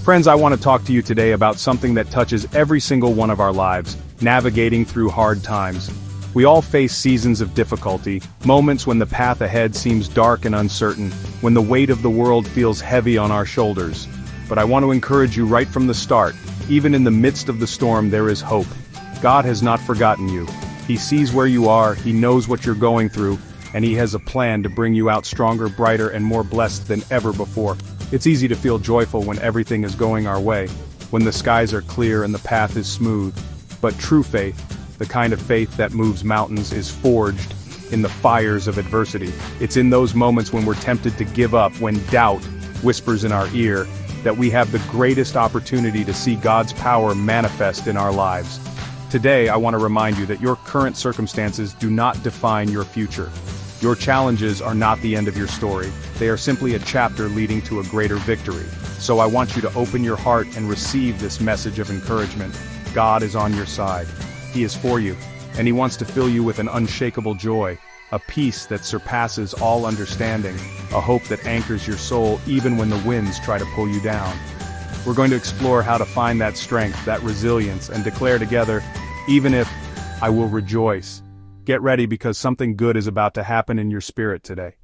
Friends, I want to talk to you today about something that touches every single one of our lives: navigating through hard times. We all face seasons of difficulty, moments when the path ahead seems dark and uncertain, when the weight of the world feels heavy on our shoulders. But I want to encourage you right from the start: even in the midst of the storm there is hope. God has not forgotten you. He sees where you are, He knows what you're going through, and He has a plan to bring you out stronger, brighter, and more blessed than ever before. It's easy to feel joyful when everything is going our way, when the skies are clear and the path is smooth. But true faith, the kind of faith that moves mountains, is forged in the fires of adversity. It's in those moments when we're tempted to give up, when doubt whispers in our ear, that we have the greatest opportunity to see God's power manifest in our lives. Today, I want to remind you that your current circumstances do not define your future. Your challenges are not the end of your story. They are simply a chapter leading to a greater victory. So I want you to open your heart and receive this message of encouragement. God is on your side. He is for you, and He wants to fill you with an unshakable joy, a peace that surpasses all understanding, a hope that anchors your soul even when the winds try to pull you down. We're going to explore how to find that strength, that resilience, and declare together, even if I will rejoice. Get ready, because something good is about to happen in your spirit today.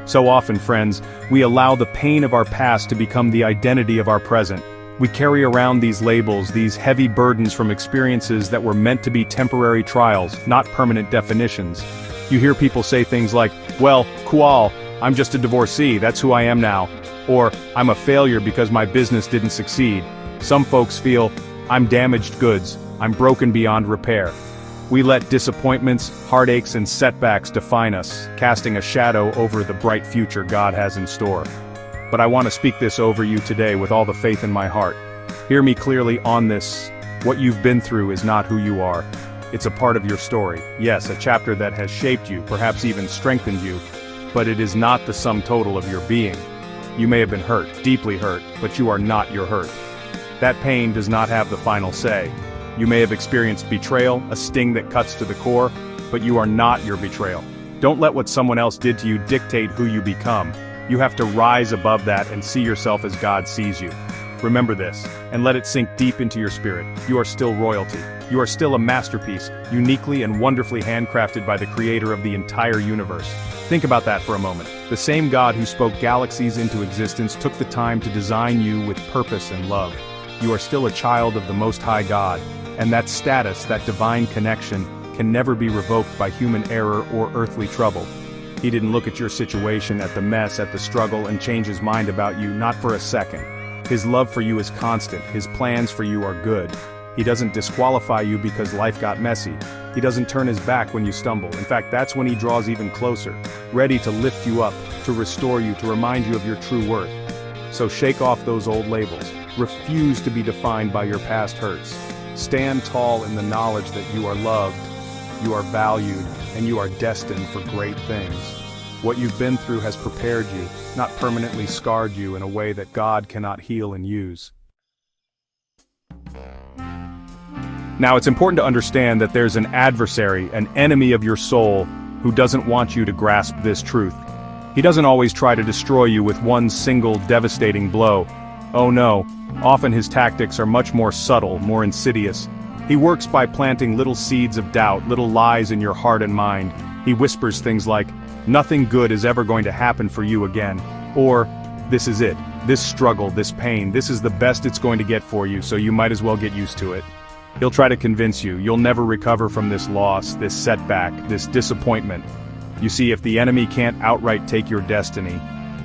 So often, friends, we allow the pain of our past to become the identity of our present. We carry around these labels, these heavy burdens from experiences that were meant to be temporary trials, not permanent definitions. You hear people say things like, well, cool, I'm just a divorcee, that's who I am now. Or, I'm a failure because my business didn't succeed. Some folks feel, I'm damaged goods, I'm broken beyond repair. We let disappointments, heartaches, and setbacks define us, casting a shadow over the bright future God has in store. But I want to speak this over you today with all the faith in my heart. Hear me clearly on this. What you've been through is not who you are. It's a part of your story. Yes, a chapter that has shaped you, perhaps even strengthened you, but it is not the sum total of your being. You may have been hurt, deeply hurt, but you are not your hurt. That pain does not have the final say. You may have experienced betrayal, a sting that cuts to the core, but you are not your betrayal. Don't let what someone else did to you dictate who you become. You have to rise above that and see yourself as God sees you. Remember this, and let it sink deep into your spirit. You are still royalty. You are still a masterpiece, uniquely and wonderfully handcrafted by the Creator of the entire universe. Think about that for a moment. The same God who spoke galaxies into existence took the time to design you with purpose and love. You are still a child of the Most High God, and that status, that divine connection, can never be revoked by human error or earthly trouble. He didn't look at your situation, at the mess, at the struggle, and change His mind about you, not for a second. His love for you is constant. His plans for you are good. He doesn't disqualify you because life got messy. He doesn't turn His back when you stumble. In fact, that's when He draws even closer, ready to lift you up, to restore you, to remind you of your true worth. So shake off those old labels. Refuse to be defined by your past hurts. Stand tall in the knowledge that you are loved, you are valued, and you are destined for great things. What you've been through has prepared you, not permanently scarred you in a way that God cannot heal and use. Now, it's important to understand that there's an adversary, an enemy of your soul, who doesn't want you to grasp this truth. He doesn't always try to destroy you with one single devastating blow. Oh no, often his tactics are much more subtle, more insidious. He works by planting little seeds of doubt, little lies in your heart and mind. He whispers things like, nothing good is ever going to happen for you again. Or, this is it, this struggle, this pain, this is the best it's going to get for you, so you might as well get used to it. He'll try to convince you you'll never recover from this loss, this setback, this disappointment. You see, if the enemy can't outright take your destiny,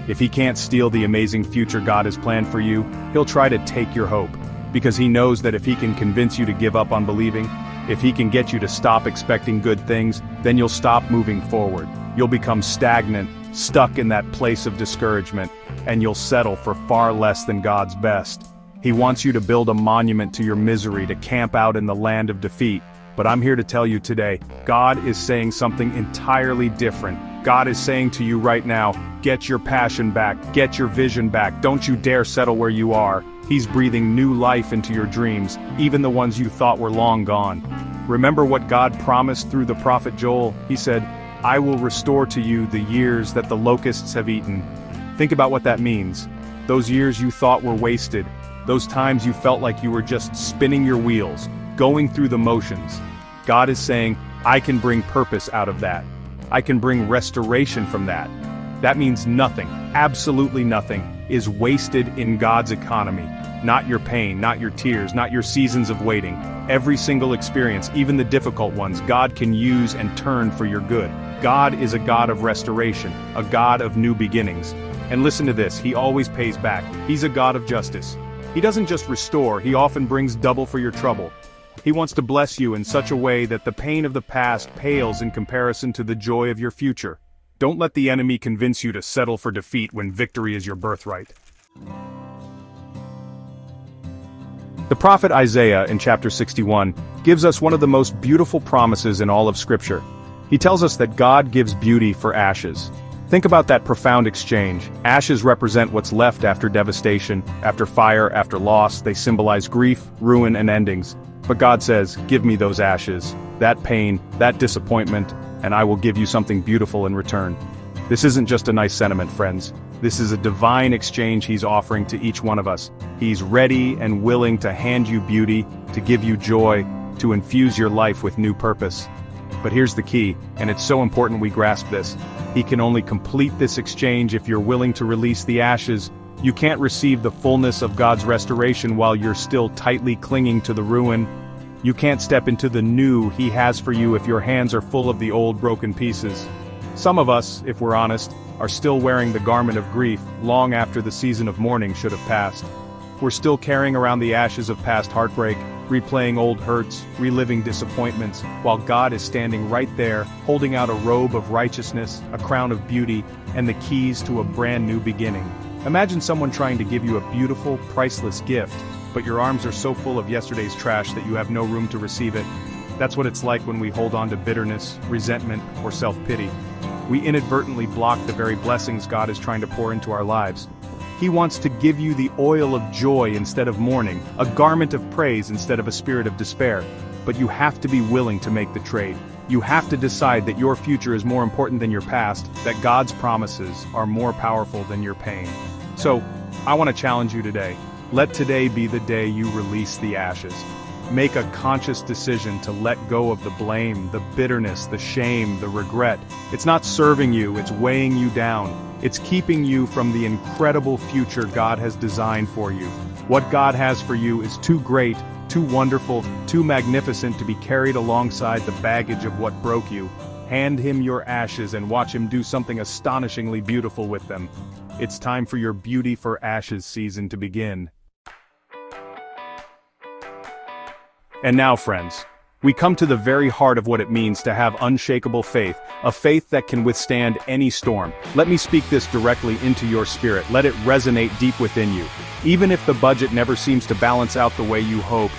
if he can't steal the amazing future God has planned for you, he'll try to take your hope. Because he knows that if he can convince you to give up on believing, if he can get you to stop expecting good things, then you'll stop moving forward. You'll become stagnant, stuck in that place of discouragement, and you'll settle for far less than God's best. He wants you to build a monument to your misery, to camp out in the land of defeat. But I'm here to tell you today, God is saying something entirely different. God is saying to you right now, get your passion back, get your vision back, don't you dare settle where you are. He's breathing new life into your dreams, even the ones you thought were long gone. Remember what God promised through the prophet Joel? He said, I will restore to you the years that the locusts have eaten. Think about what that means. Those years you thought were wasted, those times you felt like you were just spinning your wheels, going through the motions. God is saying, I can bring purpose out of that. I can bring restoration from that. That means nothing, absolutely nothing, is wasted in God's economy. Not your pain, not your tears, not your seasons of waiting. Every single experience, even the difficult ones, God can use and turn for your good. God is a God of restoration, a God of new beginnings. And listen to this, He always pays back. He's a God of justice. He doesn't just restore, He often brings double for your trouble. He wants to bless you in such a way that the pain of the past pales in comparison to the joy of your future. Don't let the enemy convince you to settle for defeat when victory is your birthright. The prophet Isaiah in chapter 61 gives us one of the most beautiful promises in all of Scripture. He tells us that God gives beauty for ashes. Think about that profound exchange. Ashes represent what's left after devastation, after fire, after loss. They symbolize grief, ruin, and endings. But God says, give me those ashes, that pain, that disappointment, and I will give you something beautiful in return. This isn't just a nice sentiment, friends. This is a divine exchange He's offering to each one of us. He's ready and willing to hand you beauty, to give you joy, to infuse your life with new purpose. But here's the key, and it's so important we grasp this. He can only complete this exchange if you're willing to release the ashes. You can't receive the fullness of God's restoration while you're still tightly clinging to the ruin. You can't step into the new He has for you if your hands are full of the old broken pieces. Some of us, if we're honest, are still wearing the garment of grief long after the season of mourning should have passed. We're still carrying around the ashes of past heartbreak, replaying old hurts, reliving disappointments, while God is standing right there, holding out a robe of righteousness, a crown of beauty, and the keys to a brand new beginning. Imagine someone trying to give you a beautiful, priceless gift, but your arms are so full of yesterday's trash that you have no room to receive it. That's what it's like when we hold on to bitterness, resentment, or self-pity. We inadvertently block the very blessings God is trying to pour into our lives. He wants to give you the oil of joy instead of mourning, a garment of praise instead of a spirit of despair. But you have to be willing to make the trade. You have to decide that your future is more important than your past, that God's promises are more powerful than your pain. So, I want to challenge you today. Let today be the day you release the ashes. Make a conscious decision to let go of the blame, the bitterness, the shame, the regret. It's not serving you, it's weighing you down. It's keeping you from the incredible future God has designed for you. What God has for you is too great, too wonderful, too magnificent to be carried alongside the baggage of what broke you. Hand Him your ashes and watch Him do something astonishingly beautiful with them. It's time for your Beauty for Ashes season to begin. And now, friends, we come to the very heart of what it means to have unshakable faith, a faith that can withstand any storm. Let me speak this directly into your spirit. Let it resonate deep within you. Even if the budget never seems to balance out the way you hoped,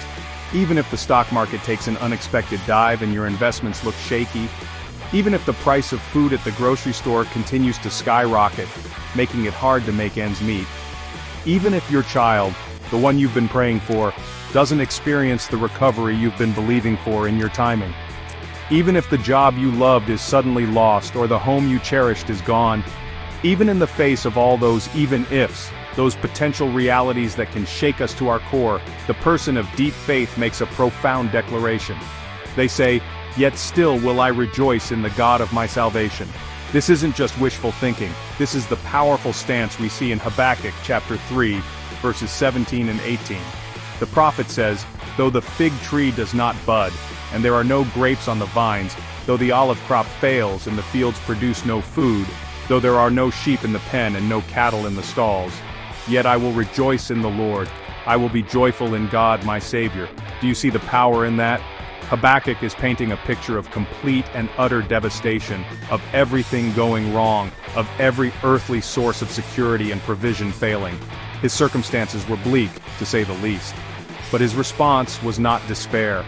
even if the stock market takes an unexpected dive and your investments look shaky, even if the price of food at the grocery store continues to skyrocket, making it hard to make ends meet, even if your child, the one you've been praying for, doesn't experience the recovery you've been believing for in your timing. Even if the job you loved is suddenly lost or the home you cherished is gone, even in the face of all those even ifs, those potential realities that can shake us to our core, the person of deep faith makes a profound declaration. They say, "Yet still will I rejoice in the God of my salvation." This isn't just wishful thinking, this is the powerful stance we see in Habakkuk chapter 3, verses 17 and 18. The prophet says, "Though the fig tree does not bud, and there are no grapes on the vines, though the olive crop fails and the fields produce no food, though there are no sheep in the pen and no cattle in the stalls, yet I will rejoice in the Lord. I will be joyful in God my Savior." Do you see the power in that? Habakkuk is painting a picture of complete and utter devastation, of everything going wrong, of every earthly source of security and provision failing. His circumstances were bleak, to say the least. But his response was not despair.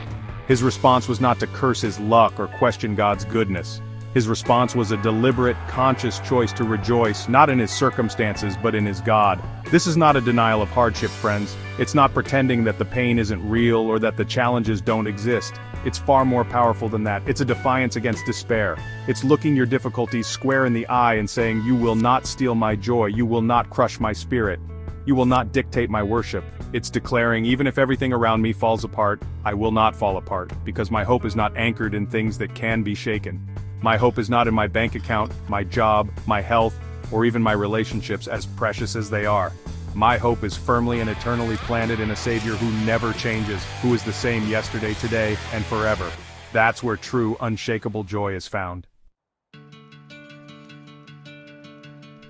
His response was not to curse his luck or question God's goodness. His response was a deliberate, conscious choice to rejoice, not in his circumstances but in his God. This is not a denial of hardship, friends. It's not pretending that the pain isn't real or that the challenges don't exist. It's far more powerful than that. It's a defiance against despair. It's looking your difficulties square in the eye and saying, "You will not steal my joy, you will not crush my spirit. You will not dictate my worship." It's declaring, even if everything around me falls apart, I will not fall apart, because my hope is not anchored in things that can be shaken. My hope is not in my bank account, my job, my health, or even my relationships, as precious as they are. My hope is firmly and eternally planted in a Savior who never changes, who is the same yesterday, today, and forever. That's where true, unshakable joy is found.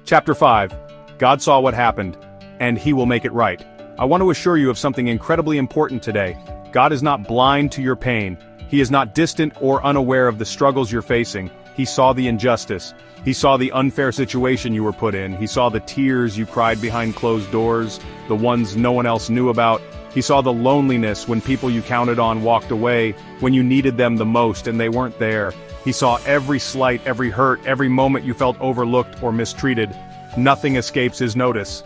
Chapter 5. God saw what happened, and He will make it right. I want to assure you of something incredibly important today. God is not blind to your pain. He is not distant or unaware of the struggles you're facing. He saw the injustice. He saw the unfair situation you were put in. He saw the tears you cried behind closed doors, the ones no one else knew about. He saw the loneliness when people you counted on walked away, when you needed them the most and they weren't there. He saw every slight, every hurt, every moment you felt overlooked or mistreated. Nothing escapes His notice.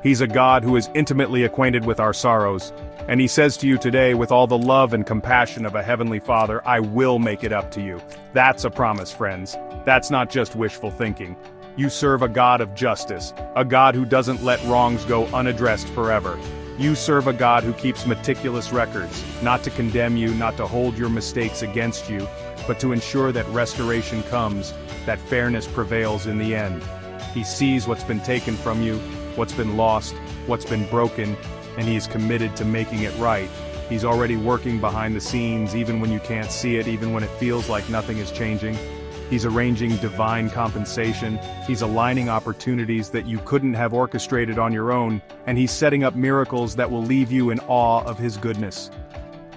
He's a God who is intimately acquainted with our sorrows. And He says to you today, with all the love and compassion of a heavenly Father, I will make it up to you. That's a promise, friends. That's not just wishful thinking. You serve a God of justice, a God who doesn't let wrongs go unaddressed forever. You serve a God who keeps meticulous records, not to condemn you, not to hold your mistakes against you, but to ensure that restoration comes, that fairness prevails in the end. He sees what's been taken from you, what's been lost, what's been broken, and He is committed to making it right. He's already working behind the scenes, even when you can't see it, even when it feels like nothing is changing. He's arranging divine compensation. He's aligning opportunities that you couldn't have orchestrated on your own, and He's setting up miracles that will leave you in awe of His goodness.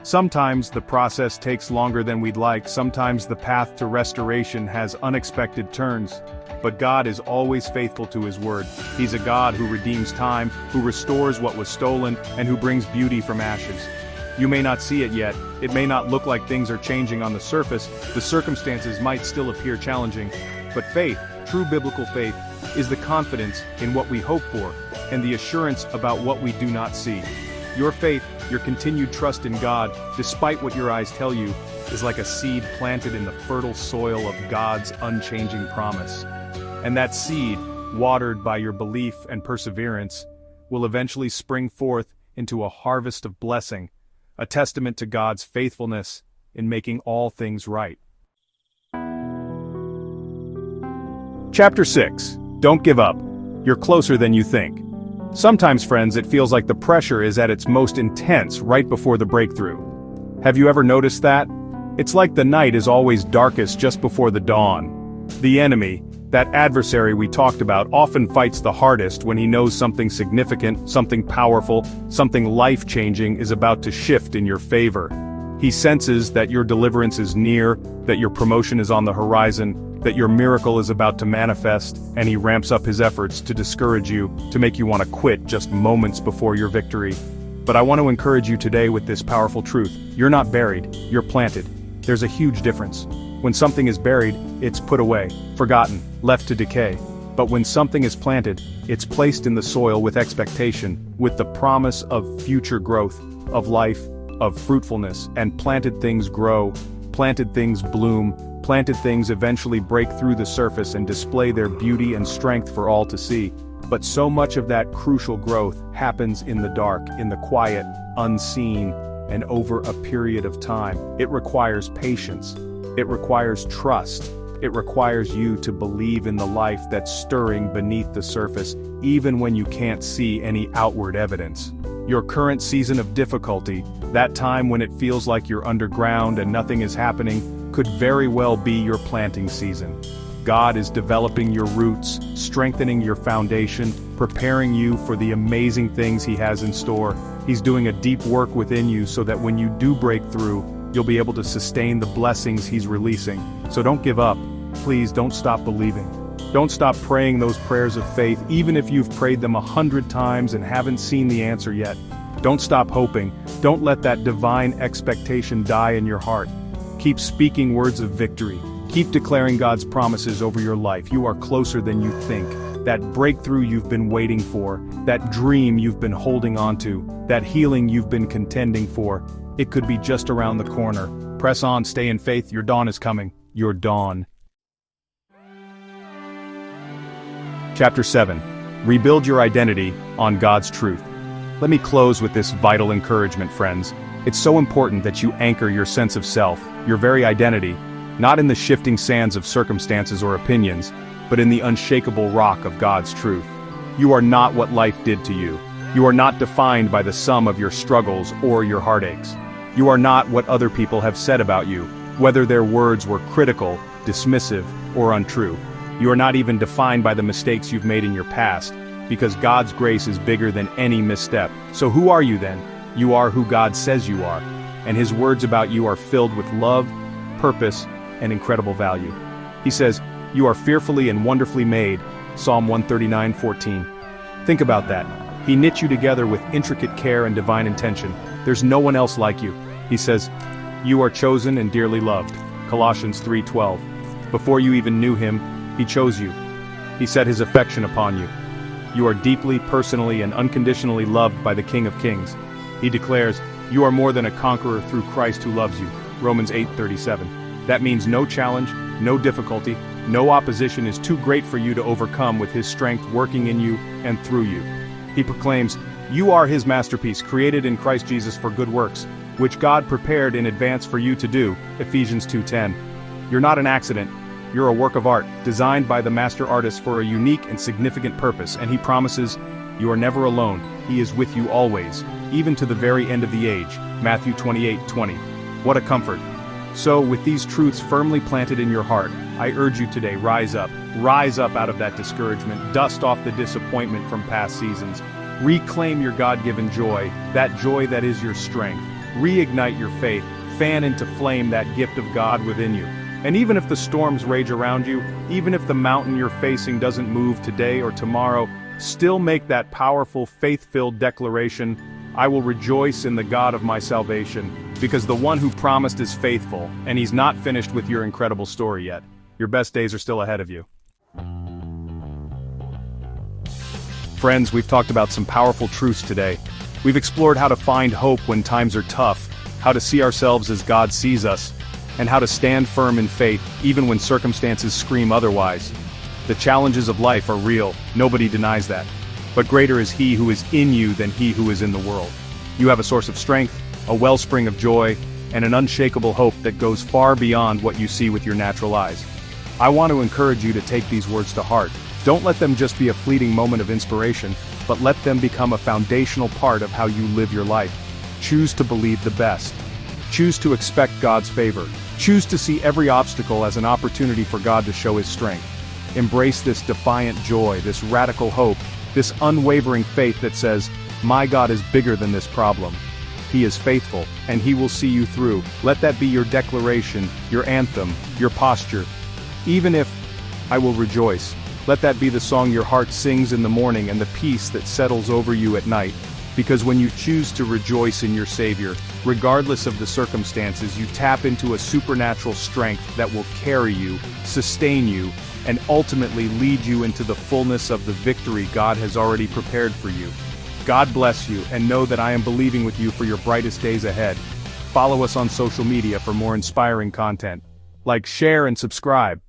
Sometimes the process takes longer than we'd like. Sometimes the path to restoration has unexpected turns. But God is always faithful to His word. He's a God who redeems time, who restores what was stolen, and who brings beauty from ashes. You may not see it yet. It may not look like things are changing on the surface. The circumstances might still appear challenging. But faith, true biblical faith, is the confidence in what we hope for, and the assurance about what we do not see. Your faith, your continued trust in God, despite what your eyes tell you, is like a seed planted in the fertile soil of God's unchanging promise. And that seed, watered by your belief and perseverance, will eventually spring forth into a harvest of blessing, a testament to God's faithfulness in making all things right. Chapter 6. Don't give up. You're closer than you think. Sometimes, friends, it feels like the pressure is at its most intense right before the breakthrough. Have you ever noticed that? It's like the night is always darkest just before the dawn. The enemy, that adversary we talked about, often fights the hardest when he knows something significant, something powerful, something life-changing is about to shift in your favor. He senses that your deliverance is near, that your promotion is on the horizon, that your miracle is about to manifest, and he ramps up his efforts to discourage you, to make you want to quit just moments before your victory. But I want to encourage you today with this powerful truth. You're not buried, you're planted. There's a huge difference. When something is buried, it's put away, forgotten, left to decay. But when something is planted, it's placed in the soil with expectation, with the promise of future growth, of life, of fruitfulness, and planted things grow, planted things bloom, planted things eventually break through the surface and display their beauty and strength for all to see. But so much of that crucial growth happens in the dark, in the quiet, unseen, and over a period of time. It requires patience. It requires trust. It requires you to believe in the life that's stirring beneath the surface, even when you can't see any outward evidence. Your current season of difficulty, that time when it feels like you're underground and nothing is happening, could very well be your planting season. God is developing your roots, strengthening your foundation, preparing you for the amazing things He has in store. He's doing a deep work within you so that when you do break through, you'll be able to sustain the blessings He's releasing. So don't give up. Please don't stop believing. Don't stop praying those prayers of faith, even if you've prayed them 100 times and haven't seen the answer yet. Don't stop hoping. Don't let that divine expectation die in your heart. Keep speaking words of victory. Keep declaring God's promises over your life. You are closer than you think. That breakthrough you've been waiting for, that dream you've been holding onto, that healing you've been contending for, it could be just around the corner. Press on, stay in faith, your dawn is coming. Your dawn. Chapter 7. Rebuild your identity on God's truth. Let me close with this vital encouragement, friends. It's so important that you anchor your sense of self, your very identity, not in the shifting sands of circumstances or opinions, but in the unshakable rock of God's truth. You are not what life did to you. You are not defined by the sum of your struggles or your heartaches. You are not what other people have said about you, whether their words were critical, dismissive, or untrue. You are not even defined by the mistakes you've made in your past, because God's grace is bigger than any misstep. So who are you then? You are who God says you are, and His words about you are filled with love, purpose, and incredible value. He says, "You are fearfully and wonderfully made," Psalm 139:14. Think about that. He knit you together with intricate care and divine intention. There's no one else like you. He says, "You are chosen and dearly loved," Colossians 3:12. Before you even knew Him, He chose you. He set His affection upon you. You are deeply, personally, and unconditionally loved by the King of Kings. He declares, "You are more than a conqueror through Christ who loves you," Romans 8:37. That means no challenge, no difficulty, no opposition is too great for you to overcome with His strength working in you and through you. He proclaims, "You are His masterpiece, created in Christ Jesus for good works, which God prepared in advance for you to do," Ephesians 2:10. You're not an accident. You're a work of art, designed by the master artist for a unique and significant purpose, and He promises, you are never alone. He is with you always, even to the very end of the age, Matthew 28:20. What a comfort. So, with these truths firmly planted in your heart, I urge you today, rise up out of that discouragement, dust off the disappointment from past seasons, reclaim your God-given joy that is your strength, reignite your faith, fan into flame that gift of God within you. And even if the storms rage around you, even if the mountain you're facing doesn't move today or tomorrow, still make that powerful, faith-filled declaration, "I will rejoice in the God of my salvation," because the one who promised is faithful, and He's not finished with your incredible story yet. Your best days are still ahead of you. Friends, we've talked about some powerful truths today. We've explored how to find hope when times are tough, how to see ourselves as God sees us, and how to stand firm in faith even when circumstances scream otherwise. The challenges of life are real, nobody denies that. But greater is He who is in you than he who is in the world. You have a source of strength, a wellspring of joy, and an unshakable hope that goes far beyond what you see with your natural eyes. I want to encourage you to take these words to heart. Don't let them just be a fleeting moment of inspiration, but let them become a foundational part of how you live your life. Choose to believe the best. Choose to expect God's favor. Choose to see every obstacle as an opportunity for God to show His strength. Embrace this defiant joy, this radical hope, this unwavering faith that says, "My God is bigger than this problem. He is faithful, and He will see you through." Let that be your declaration, your anthem, your posture. Even if I will rejoice, let that be the song your heart sings in the morning and the peace that settles over you at night. Because when you choose to rejoice in your Savior, regardless of the circumstances, you tap into a supernatural strength that will carry you, sustain you, and ultimately lead you into the fullness of the victory God has already prepared for you. God bless you, and know that I am believing with you for your brightest days ahead. Follow us on social media for more inspiring content. Like, share, and subscribe.